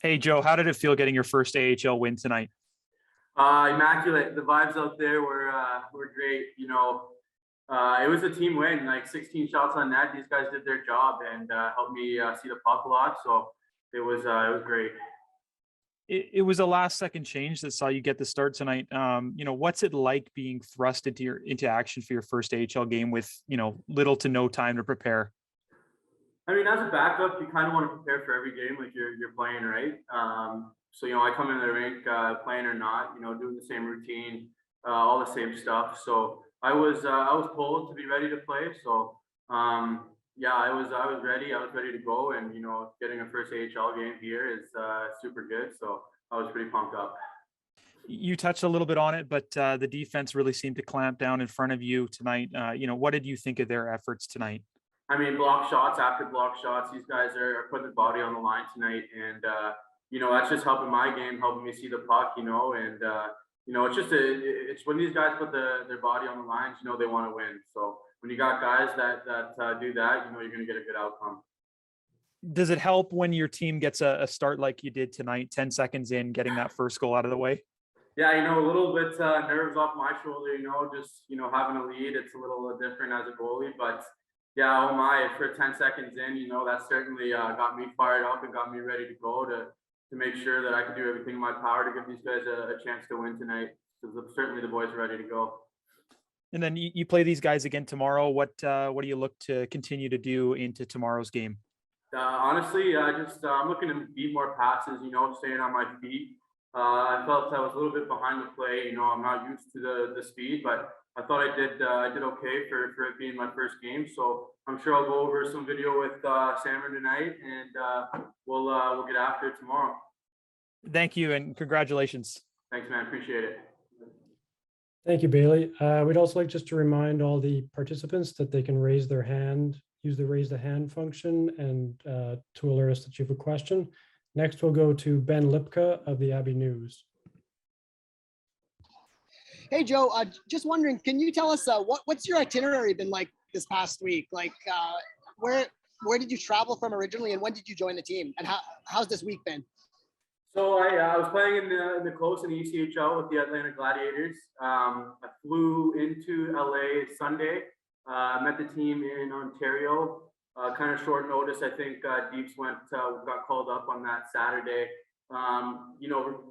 Hey, Joe, how did it feel getting your first AHL win tonight? Immaculate. The vibes out there were great. It was a team win, like 16 shots on net. These guys did their job and helped me see the puck a lot. So it was great. It was a last second change that saw you get the start tonight. What's it like being thrust into action for your first AHL game with, little to no time to prepare? I mean, as a backup, you kind of want to prepare for every game like you're playing, right? So I come into the rink, playing or not, doing the same routine, all the same stuff. So I was told to be ready to play. So yeah, I was ready. I was ready to go, and getting a first AHL game here is super good. So I was pretty pumped up. You touched a little bit on it, but the defense really seemed to clamp down in front of you tonight. What did you think of their efforts tonight? I mean, block shots after block shots. These guys are putting their body on the line tonight, and that's just helping my game, helping me see the puck. It's when these guys put their body on the lines, they want to win. So when you got guys that do that, you're going to get a good outcome. Does it help when your team gets a start like you did tonight, 10 seconds in, getting that first goal out of the way? Yeah, a little bit nerves off my shoulder, just having a lead. It's a little different as a goalie, but yeah, oh my, for 10 seconds in, that certainly got me fired up and got me ready to go to make sure that I could do everything in my power to give these guys a chance to win tonight. So certainly the boys are ready to go. And then you play these guys again tomorrow. What do you look to continue to do into tomorrow's game? Honestly, I'm looking to beat more passes, staying on my feet. I felt I was a little bit behind the play. I'm not used to the speed, but I thought I did okay for it being my first game. So I'm sure I'll go over some video with Sammer tonight, and we'll get after it tomorrow. Thank you, and congratulations. Thanks, man. Appreciate it. Thank you, Bailey. We'd also like just to remind all the participants that they can raise their hand, use the raise the hand function, and to alert us that you have a question. Next, we'll go to Ben Lipka of the Abbey News. Hey, Joe, just wondering, can you tell us what's your itinerary been like this past week? Like, where did you travel from originally, and when did you join the team? And how's this week been? So I was playing in the coast in the ECHL with the Atlanta Gladiators. I flew into LA Sunday, met the team in Ontario. Kind of short notice. I think Deeps got called up on that Saturday.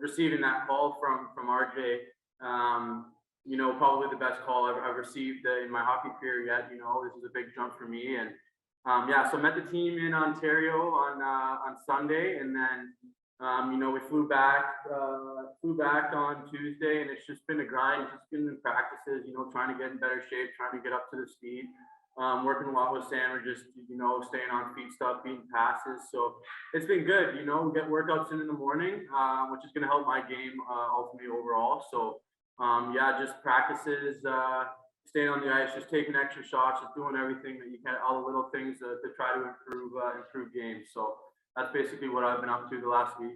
Receiving that call from RJ, probably the best call I've received in my hockey career yet. This is a big jump for me, and so met the team in Ontario on Sunday, and then we flew back on Tuesday, and it's just been a grind. It's just been in practices, trying to get in better shape, trying to get up to the speed. Working a lot with Sam, or just staying on feet stuff, beating passes. So it's been good. We get workouts in the morning, which is going to help my game ultimately overall. So just practices, staying on the ice, just taking extra shots, just doing everything that you can, all the little things to try to improve games. So that's basically what I've been up to the last week.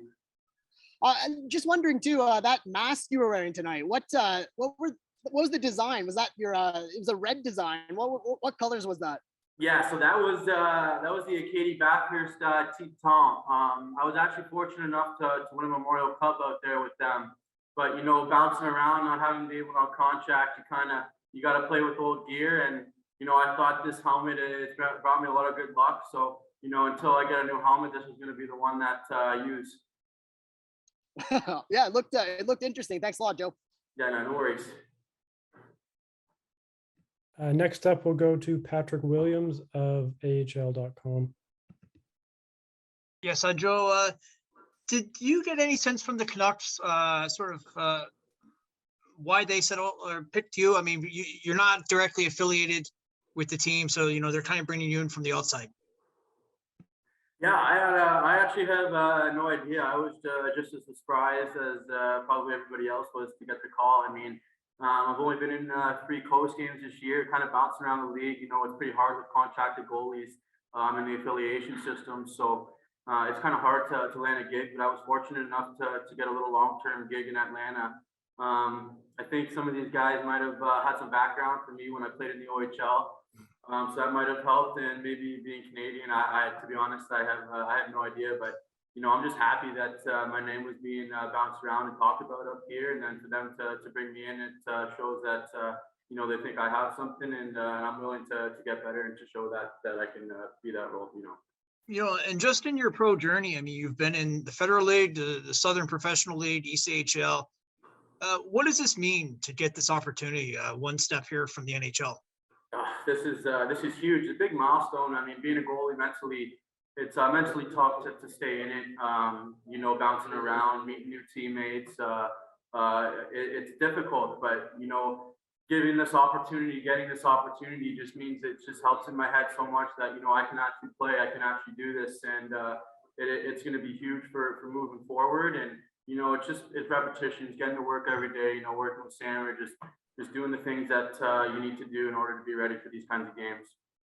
I'm just wondering too, that mask you were wearing tonight, what was the design? Was that your it was a red design? What colors was that? Yeah, so that was the Katie Bathurst Team Tom. I was actually fortunate enough to win a Memorial Cup out there with them. But bouncing around, not having to be able to contract, you got to play with old gear. And I thought this helmet has brought me a lot of good luck. So until I get a new helmet, this was going to be the one that I use. Yeah, it looked interesting. Thanks a lot, Joe. Yeah, no worries. Next up, we'll go to Patrick Williams of AHL.com. Yes, Joe, did you get any sense from the Canucks why they settled or picked you? I mean, you're not directly affiliated with the team, so they're kind of bringing you in from the outside. Yeah, I actually have no idea. I was just as surprised as probably everybody else was to get the call. I mean, I've only been in 3 coast games this year, kind of bouncing around the league. It's pretty hard with contracted goalies in the affiliation system. So it's kind of hard to land a gig, but I was fortunate enough to get a little long-term gig in Atlanta. I think some of these guys might have had some background for me when I played in the OHL. So that might have helped, and maybe being Canadian, I to be honest, I have no idea. But I'm just happy that my name was being bounced around and talked about up here, and then for them to bring me in, it shows that they think I have something, and I'm willing to get better and to show that I can be that role. And just in your pro journey, I mean, you've been in the Federal League, the Southern Professional League, ECHL. What does this mean to get this opportunity, one step here from the NHL? This is huge. It's a big milestone. I mean, being a goalie mentally, it's mentally tough to stay in it. Bouncing around, meeting new teammates. It's difficult, but getting this opportunity just means it just helps in my head so much that I can actually play, I can actually do this, and it's going to be huge for moving forward. And it's repetitions, getting to work every day. Working with Sandra, just doing the things that you need to do in order to be ready for these kinds of games.